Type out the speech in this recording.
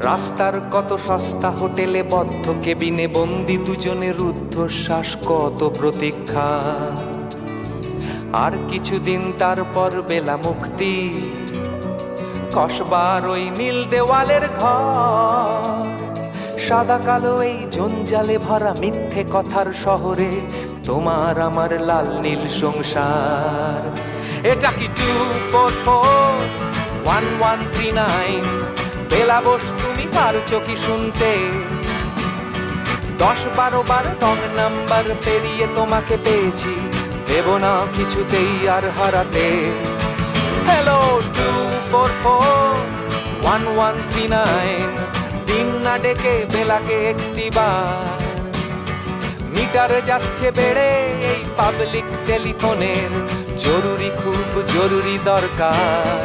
রাস্তার কত সস্তা হোটেলে বদ্ধ কেবিনে বন্দি দুজনের রুদ্ধশ্বাস, কত প্রতীক্ষা। আর কিছুদিন তারপর বেলা মুক্তি, কসবার ওই নীল দেওয়ালের ঘর। সাদা কালো এই জঞ্জালে ভরা মিথ্যে কথার শহরে তোমার আমার লাল নীল সংসার। এটা কি 2441139? বেলা বোস, তুমি পারছো কি শুনতে? 10-12 বার রং নাম্বার পেরিয়ে তোমাকে পেয়েছি, দেব না কিছুতেই আর হারাতে। হ্যালো 2441139, দিন না ডেকে বেলাকে একটিবার। মিটার যাচ্ছে বেড়ে এই পাবলিক টেলিফোনের, জরুরি খুব জরুরি দরকার।